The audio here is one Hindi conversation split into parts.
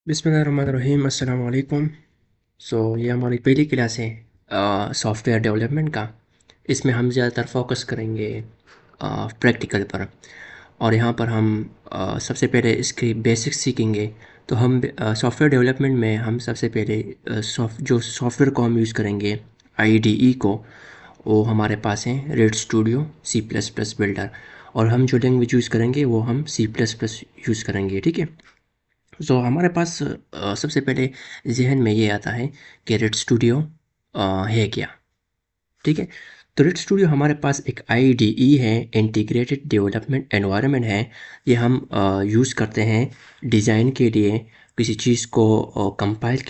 बिस्मिल्लाहिर्रहमानिर्रहीम अस्सलाम वालेकुम। ये हमारी पहली क्लास है सॉफ्टवेयर डेवलपमेंट का। इसमें हम ज़्यादातर फोकस करेंगे प्रैक्टिकल पर। और यहाँ पर हम सबसे पहले इसकी बेसिक्स सीखेंगे। तो हम सॉफ्टवेयर डेवलपमेंट में हम सबसे पहले जो सॉफ्टवेयर को हम यूज़ करेंगे आईडीई को, वो हमारे पास है red studio C plus plus builder. और हम जो लैंग्वेज यूज़ करेंगे वो हम सी प्लस प्लस यूज़ करेंगे, ठीक है। हमारे पास सबसे पहले जहन में ये आता है कि रेड स्टूडियो है क्या, ठीक है। तो रेड स्टूडियो हमारे पास एक आईडीई है, इंटीग्रेटेड डेवलपमेंट एनवायरनमेंट है। ये हम यूज़ करते हैं डिज़ाइन के लिए, किसी चीज़ को कंपाइल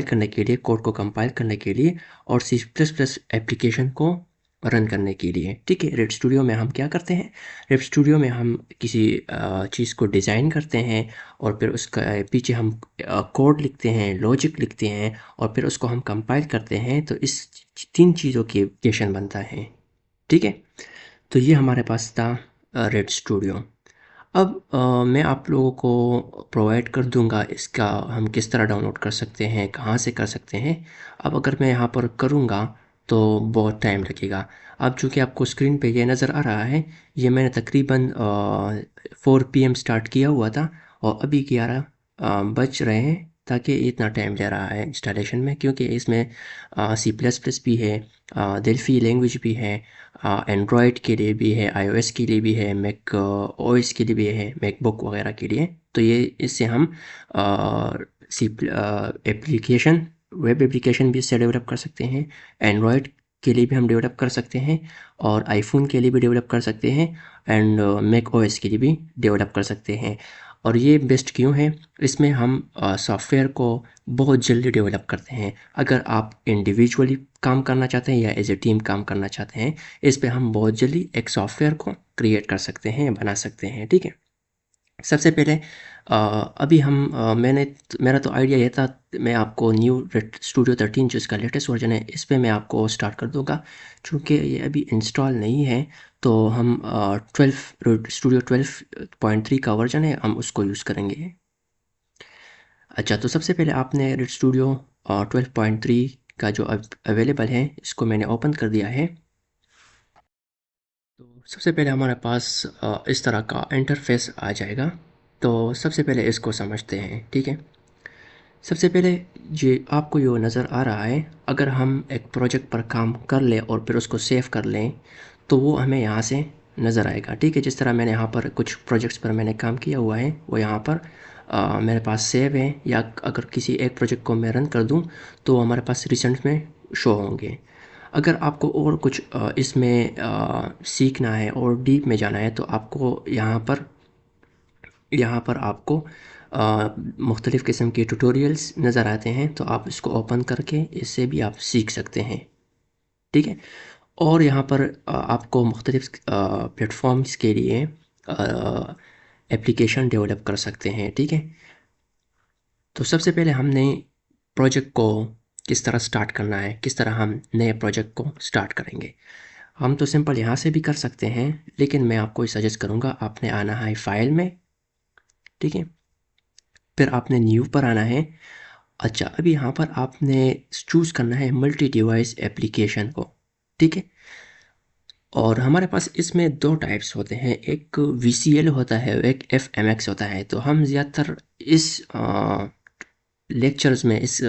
करने के लिए, कोड को कंपाइल करने के लिए, और सी प्लस प्लस एप्लीकेशन को रन करने के लिए, ठीक है। रेड स्टूडियो में हम क्या करते हैं, रेड स्टूडियो में हम किसी चीज़ को डिज़ाइन करते हैं, और फिर उसका पीछे हम कोड लिखते हैं, लॉजिक लिखते हैं, और फिर उसको हम कंपाइल करते हैं। तो इस तीन चीज़ों की एप्लीकेशन बनता है, ठीक है। तो ये हमारे पास था रेड स्टूडियो। अब मैं आप लोगों को प्रोवाइड कर दूंगा इसका हम किस तरह डाउनलोड कर सकते हैं, कहाँ से कर सकते हैं। अब अगर मैं यहाँ पर करूँगा तो बहुत टाइम लगेगा। अब चूँकि आपको स्क्रीन पे ये नज़र आ रहा है, ये मैंने तकरीबन 4 PM स्टार्ट किया हुआ था, और अभी 11 बज रहे हैं। ताकि इतना टाइम ले रहा है इंस्टॉलेशन में, क्योंकि इसमें सी प्लस प्लस भी है, डेल्फी लैंग्वेज भी है, एंड्रॉयड के लिए भी है, आईओएस के लिए भी है, मैक ओएस के लिए भी है, मैकबुक वगैरह के लिए। तो ये इससे हम सी एप्लीकेशन, वेब एप्लीकेशन भी इससे डेवलप कर सकते हैं। एंड्रॉयड के लिए भी हम डेवलप कर सकते हैं, और आईफोन के लिए भी डेवलप कर सकते हैं, एंड मैक ओएस के लिए भी डेवलप कर सकते हैं। और ये बेस्ट क्यों है, इसमें हम सॉफ्टवेयर को बहुत जल्दी डेवलप करते हैं। अगर आप इंडिविजुअली काम करना चाहते हैं या एज ए टीम काम करना चाहते हैं, इस पे हम बहुत जल्दी एक सॉफ्टवेयर को क्रिएट कर सकते हैं, बना सकते हैं, ठीक है। सबसे पहले अभी हम मेरा तो आइडिया ये था, मैं आपको न्यू स्टूडियो 13 जो इसका लेटेस्ट वर्जन है, इस पे मैं आपको स्टार्ट कर दूंगा। चूँकि ये अभी इंस्टॉल नहीं है, तो हम 12 स्टूडियो 12.3 का वर्जन है, हम उसको यूज़ करेंगे। अच्छा, तो सबसे पहले आपने रेड स्टूडियो 12.3 का जो अवेलेबल है, इसको मैंने ओपन कर दिया है। तो सबसे पहले हमारे पास इस तरह का इंटरफेस आ जाएगा। तो सबसे पहले इसको समझते हैं, ठीक है। सबसे पहले ये आपको यो नज़र आ रहा है, अगर हम एक प्रोजेक्ट पर काम कर लें और फिर उसको सेव कर लें, तो वो हमें यहाँ से नज़र आएगा, ठीक है। जिस तरह मैंने यहाँ पर कुछ प्रोजेक्ट्स पर मैंने काम किया हुआ है, वो यहाँ पर मेरे पास सेव है। या अगर किसी एक प्रोजेक्ट को मैं रन कर दूँ, तो हमारे पास रिसेंट में शो होंगे। अगर आपको और कुछ इसमें सीखना है और डीप में जाना है, तो आपको यहाँ पर आपको मुख्तलिफ़ किस्म के ट्यूटोरियल्स नज़र आते हैं। तो आप इसको ओपन करके इससे भी आप सीख सकते हैं, ठीक है। और यहाँ पर आपको मुख्तलिफ़ प्लेटफॉर्म्स के लिए एप्लीकेशन डेवलप कर सकते हैं, ठीक है। तो सबसे पहले हमने प्रोजेक्ट को किस तरह स्टार्ट करना है, किस तरह हम नए प्रोजेक्ट को स्टार्ट करेंगे। हम तो सिंपल यहाँ से भी कर सकते हैं, लेकिन मैं आपको सजेस्ट करूँगा आपने आना है फाइल में, ठीक है। फिर आपने न्यू पर आना है। अच्छा, अभी यहाँ पर आपने चूज़ करना है मल्टी डिवाइस एप्लीकेशन को, ठीक है। और हमारे पास इसमें दो टाइप्स होते हैं, एक वीसीएल होता है, एक एफएमएक्स होता है। तो हम ज़्यादातर इस लेक्चर्स में, इस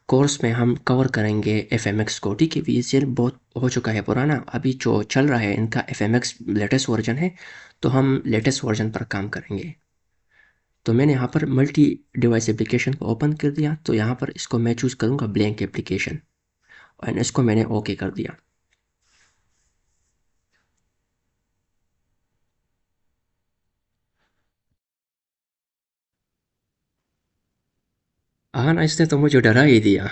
कोर्स में हम कवर करेंगे एफएमएक्स को, ठीक है। वीसीएल बहुत हो चुका है पुराना, अभी जो चल रहा है इनका एफएमएक्स लेटेस्ट वर्जन है। तो हम लेटेस्ट वर्जन पर काम करेंगे। तो मैंने यहाँ पर मल्टी डिवाइस एप्लीकेशन को ओपन कर दिया। तो यहाँ पर इसको मैं चूज़ करूँगा ब्लैंक एप्लीकेशन, और इसको मैंने ओके कर दिया। हाँ ना, इसने तो मुझे डरा ही दिया।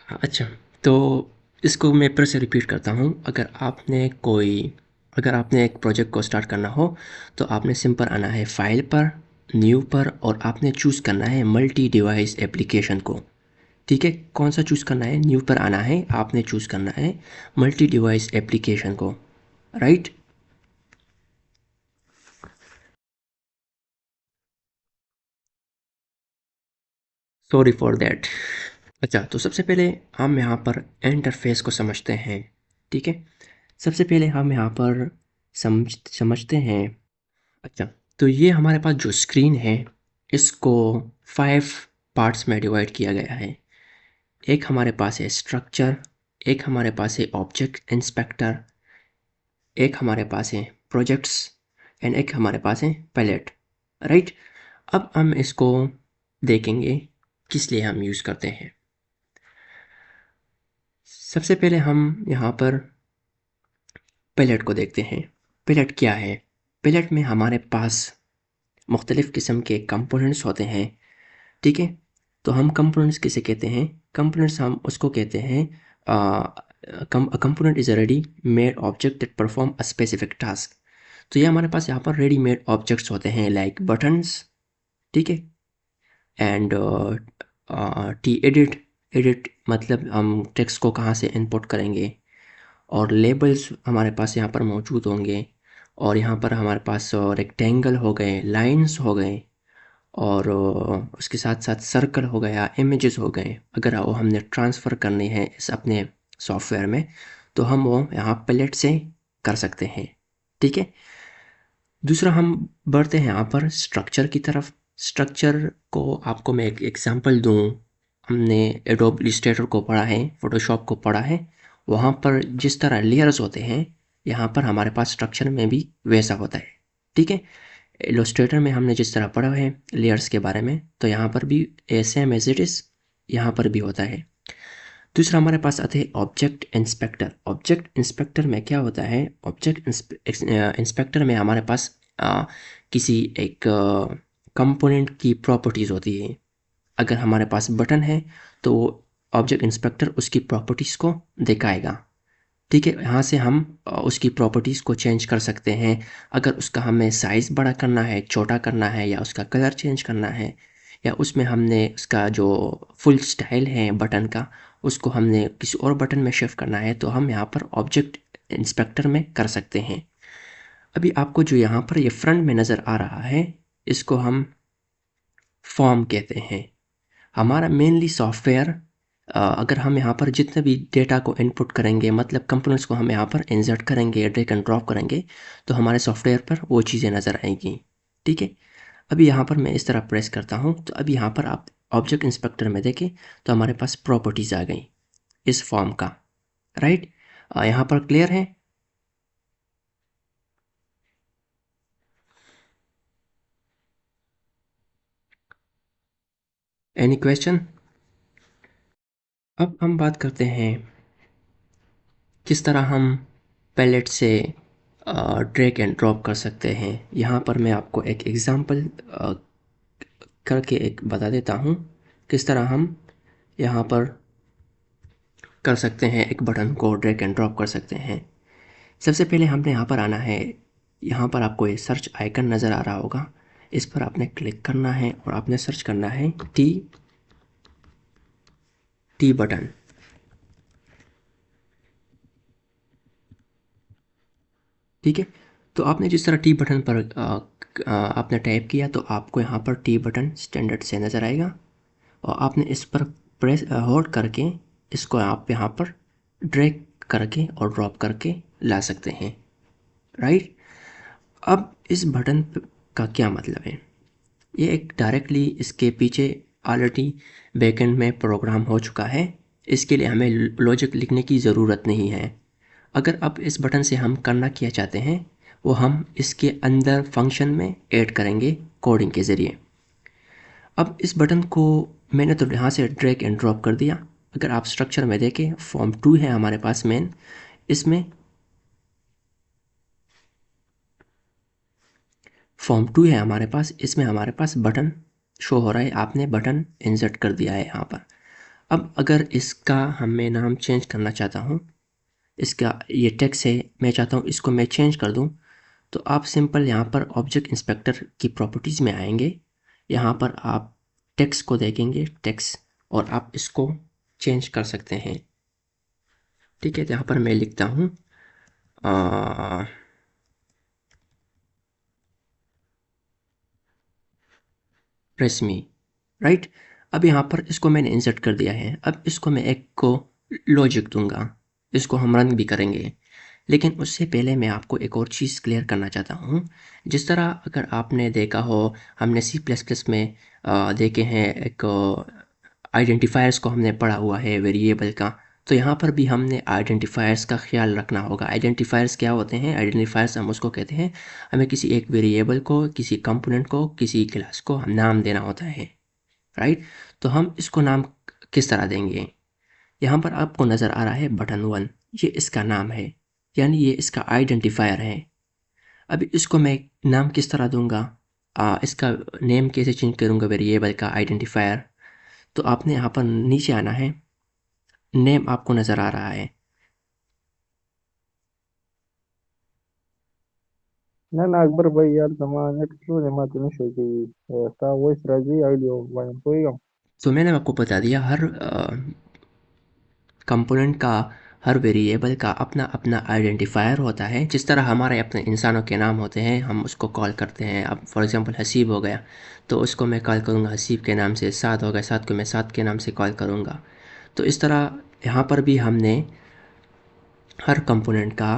अच्छा, तो इसको मैं फिर से रिपीट करता हूँ। अगर आपने एक प्रोजेक्ट को स्टार्ट करना हो, तो आपने सिंपल आना है फाइल पर, न्यू पर, और आपने चूज़ करना है मल्टी डिवाइस एप्लीकेशन को, ठीक है। कौन सा चूज़ करना है, न्यू पर आना है, आपने चूज़ करना है मल्टी डिवाइस एप्लीकेशन को, राइट। Sorry for that. अच्छा, तो सबसे पहले हम यहाँ पर इंटरफेस को समझते हैं। ठीक है, सबसे पहले हम यहाँ पर समझते हैं। अच्छा, तो ये हमारे पास जो स्क्रीन है इसको 5 पार्ट्स में डिवाइड किया गया है। एक हमारे पास है स्ट्रक्चर, एक हमारे पास है ऑब्जेक्ट इंस्पेक्टर, एक हमारे पास है प्रोजेक्ट्स एंड एक हमारे पास है पैलेट। राइट, अब हम इसको देखेंगे किस लिए हम यूज़ करते हैं। सबसे पहले हम यहाँ पर पैलेट को देखते हैं। पैलेट क्या है? पैलेट में हमारे पास मुख्तलिफ़ किस्म के कंपोनेंट्स होते हैं। ठीक है, तो हम कंपोनेंट्स किसे कहते हैं? कंपोनेंट्स हम उसको कहते हैं, component is a ready made object that perform a specific task. तो ये हमारे पास यहाँ पर रेडी मेड ऑब्जेक्ट्स होते हैं लाइक बटन्स। ठीक है, एंड टी एडिट। एडिट मतलब हम टेक्स्ट को कहाँ से इनपुट करेंगे, और लेबल्स हमारे पास यहाँ पर मौजूद होंगे। और यहाँ पर हमारे पास रेक्टेंगल हो गए, लाइंस हो गए, और उसके साथ साथ सर्कल हो गया, इमेजेस हो गए। अगर वो हमने ट्रांसफ़र करने हैं इस अपने सॉफ्टवेयर में तो हम वो यहाँ पैलेट से कर सकते हैं। ठीक है, दूसरा हम बढ़ते हैं यहाँ पर स्ट्रक्चर की तरफ। स्ट्रक्चर को आपको मैं एक एग्जांपल दूँ। हमने एडोब इलस्ट्रेटर को पढ़ा है, फोटोशॉप को पढ़ा है, वहाँ पर जिस तरह लेयर्स होते हैं यहाँ पर हमारे पास स्ट्रक्चर में भी वैसा होता है। ठीक है, इलस्ट्रेटर में हमने जिस तरह पढ़ा है लेयर्स के बारे में, तो यहाँ पर भी सेम एज इट इज़ यहाँ पर भी होता है। दूसरा हमारे पास आते हैं ऑब्जेक्ट इंस्पेक्टर। ऑब्जेक्ट इंस्पेक्टर में क्या होता है? ऑब्जेक्ट इंस्पेक्टर में हमारे पास किसी एक कंपोनेंट की प्रॉपर्टीज़ होती है। अगर हमारे पास बटन है तो ऑब्जेक्ट इंस्पेक्टर उसकी प्रॉपर्टीज़ को दिखाएगा। ठीक है, यहाँ से हम उसकी प्रॉपर्टीज़ को चेंज कर सकते हैं। अगर उसका हमें साइज़ बड़ा करना है, छोटा करना है, या उसका कलर चेंज करना है, या उसमें हमने उसका जो फुल स्टाइल है बटन का उसको हमने किसी और बटन में शिफ्ट करना है, तो हम यहाँ पर ऑब्जेक्ट इंस्पेक्टर में कर सकते हैं। अभी आपको जो यहाँ पर ये फ्रंट में नज़र आ रहा है इसको हम फॉर्म कहते हैं। हमारा मेनली सॉफ्टवेयर, अगर हम यहाँ पर जितने भी डेटा को इनपुट करेंगे, मतलब कंपोनेंट्स को हम यहाँ पर इंसर्ट करेंगे, ड्रैग एंड ड्रॉप करेंगे, तो हमारे सॉफ्टवेयर पर वो चीज़ें नज़र आएंगी। ठीक है, अभी यहाँ पर मैं इस तरह प्रेस करता हूँ तो अभी यहाँ पर आप ऑब्जेक्ट इंस्पेक्टर में देखें तो हमारे पास प्रॉपर्टीज़ आ गई इस फॉर्म का। राइट, यहाँ पर क्लियर है? Any question? अब हम बात करते हैं किस तरह हम पैलेट से ड्रैग एंड ड्रॉप कर सकते हैं। यहाँ पर मैं आपको एक एग्ज़ाम्पल करके एक बता देता हूँ किस तरह हम यहाँ पर कर सकते हैं, एक बटन को ड्रैग एंड ड्रॉप कर सकते हैं। सबसे पहले हमने यहाँ पर आना है। यहाँ पर आपको ये सर्च आइकन नज़र आ रहा होगा, इस पर आपने क्लिक करना है और आपने सर्च करना है टी बटन। ठीक है, तो आपने जिस तरह टी बटन पर आपने टाइप किया तो आपको यहाँ पर टी बटन स्टैंडर्ड से नज़र आएगा, और आपने इस पर प्रेस होल्ड करके इसको आप यहाँ पर ड्रैग करके और ड्रॉप करके ला सकते हैं। राइट, अब इस बटन का क्या मतलब है? ये एक डायरेक्टली इसके पीछे ऑलरेडी बैकएंड में प्रोग्राम हो चुका है, इसके लिए हमें लॉजिक लिखने की ज़रूरत नहीं है। अगर अब इस बटन से हम करना क्या चाहते हैं वो हम इसके अंदर फंक्शन में ऐड करेंगे कोडिंग के ज़रिए। अब इस बटन को मैंने तो यहाँ से ड्रैग एंड ड्रॉप कर दिया। अगर आप स्ट्रक्चर में देखें फॉर्म 2 है हमारे पास मेन, इसमें फॉर्म 2 है हमारे पास, इसमें हमारे पास बटन शो हो रहा है, आपने बटन इंसर्ट कर दिया है यहाँ पर। अब अगर इसका मैं नाम चेंज करना चाहता हूँ, इसका ये टेक्स्ट है, मैं चाहता हूँ इसको मैं चेंज कर दूँ, तो आप सिंपल यहाँ पर ऑब्जेक्ट इंस्पेक्टर की प्रॉपर्टीज़ में आएंगे, यहाँ पर आप टेक्स्ट को देखेंगे टेक्स्ट, और आप इसको चेंज कर सकते हैं। ठीक है, तो यहाँ पर मैं लिखता हूँ प्रेस मी। राइट, अब यहाँ पर इसको मैंने इंसर्ट कर दिया है। अब इसको मैं एक को लॉजिक दूंगा, इसको हम रन भी करेंगे। लेकिन उससे पहले मैं आपको एक और चीज़ क्लियर करना चाहता हूँ। जिस तरह अगर आपने देखा हो, हमने सी प्लस प्लस में देखे हैं एक आइडेंटिफायर्स को हमने पढ़ा हुआ है वेरिएबल का। तो यहाँ पर भी हमने आइडेंटिफायर्स का ख्याल रखना होगा। आइडेंटिफायर्स क्या होते हैं? आइडेंटिफायर्स हम उसको कहते हैं, हमें किसी एक वेरिएबल को, किसी कंपोनेंट को, किसी क्लास को हम नाम देना होता है, राइट? तो हम इसको नाम किस तरह देंगे? यहाँ पर आपको नज़र आ रहा है बटन 1, ये इसका नाम है, यानी ये इसका आइडेंटिफायर है। अभी इसको मैं नाम किस तरह दूंगा? इसका नेम कैसे चेंज करूंगा वेरिएबल का आइडेंटिफायर? तो आपने यहाँ पर नीचे आना है, नेम आपको नज़र आ रहा है। ना ना अकबर भाई यार जमाने क्यों जमाते नहीं शोकी ता वॉइस राजी आइडियो वायम कोई कम। तो मैंने आपको बता दिया, हर कंपोनेंट का, हर वेरिएबल का अपना अपना आइडेंटिफायर होता है। जिस तरह हमारे अपने इंसानों के नाम होते हैं, हम उसको कॉल करते हैं। अब फॉर एग्जांपल हसीब हो गया, तो उसको मैं कॉल करूँगा हसीब के नाम से। साद हो गया, साद को मैं साद के नाम से कॉल करूँगा। तो इस तरह यहाँ पर भी हमने हर कंपोनेंट का,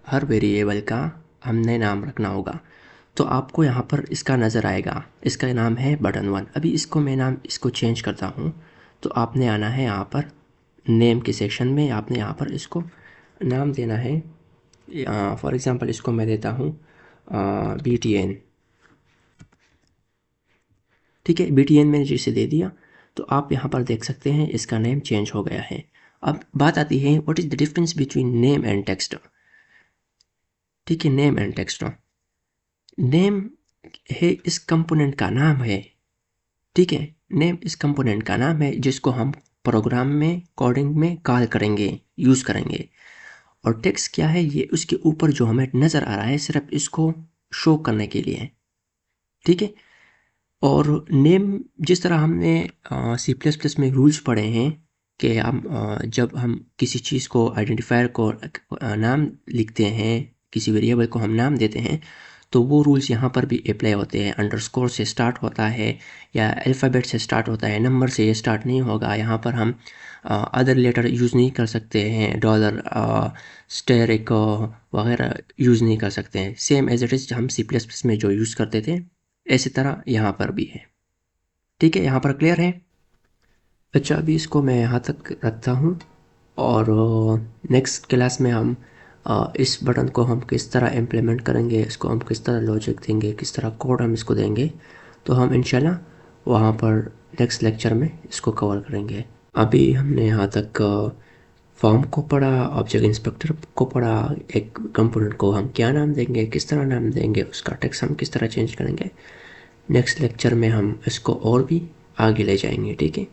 हर वेरिएबल का हमने नाम रखना होगा। तो आपको यहाँ पर इसका नज़र आएगा, इसका नाम है बटन 1। अभी इसको मैं नाम इसको चेंज करता हूँ। तो आपने आना है यहाँ पर नेम के सेक्शन में, आपने यहाँ पर इसको नाम देना है। फॉर एग्ज़ाम्पल इसको मैं देता हूँ BTN। ठीक है, BTN मैंने जिसे दे दिया, तो आप यहाँ पर देख सकते हैं इसका नेम चेंज हो गया है। अब बात आती है, what is the difference between name and text? ठीक है, नेम एंड टेक्स्ट। नेम है इस कंपोनेंट का नाम है, ठीक है? नेम इस कंपोनेंट का नाम है जिसको हम प्रोग्राम में, कोडिंग में कॉल करेंगे, यूज़ करेंगे। और टेक्स्ट क्या है? ये उसके ऊपर जो हमें नज़र आ रहा है, सिर्फ इसको शो करने के लिए है, ठीक है? और नेम, जिस तरह हमने सी प्लस प्लस में रूल्स पढ़े हैं कि हम जब हम किसी चीज़ को, आइडेंटिफायर को नाम लिखते हैं, किसी वेरिएबल को हम नाम देते हैं, तो वो रूल्स यहाँ पर भी अप्लाई होते हैं। अंडरस्कोर से स्टार्ट होता है या अल्फ़ाबेट से स्टार्ट होता है, नंबर से ये स्टार्ट नहीं होगा। यहाँ पर हम अदर लेटर यूज़ नहीं कर सकते हैं, डॉलर, स्टेरिक वगैरह यूज़ नहीं कर सकते हैं। सेम एज इट इज़ हम सी प्लस प्लस में जो यूज़ करते थे, इसी तरह यहाँ पर भी है। ठीक है, यहाँ पर क्लियर है? अच्छा, अभी इसको मैं यहाँ तक रखता हूँ और नेक्स्ट क्लास में हम इस बटन को हम किस तरह इम्प्लीमेंट करेंगे, इसको हम किस तरह लॉजिक देंगे, किस तरह कोड हम इसको देंगे, तो हम इंशाल्लाह वहाँ पर नेक्स्ट लेक्चर में इसको कवर करेंगे। अभी हमने यहाँ तक फॉर्म को पढ़ा, ऑब्जेक्ट इंस्पेक्टर को पढ़ा, एक कंपोनेंट को हम क्या नाम देंगे, किस तरह नाम देंगे, उसका टेक्स्ट हम किस तरह चेंज करेंगे। नेक्स्ट लेक्चर में हम इसको और भी आगे ले जाएंगे, ठीक है?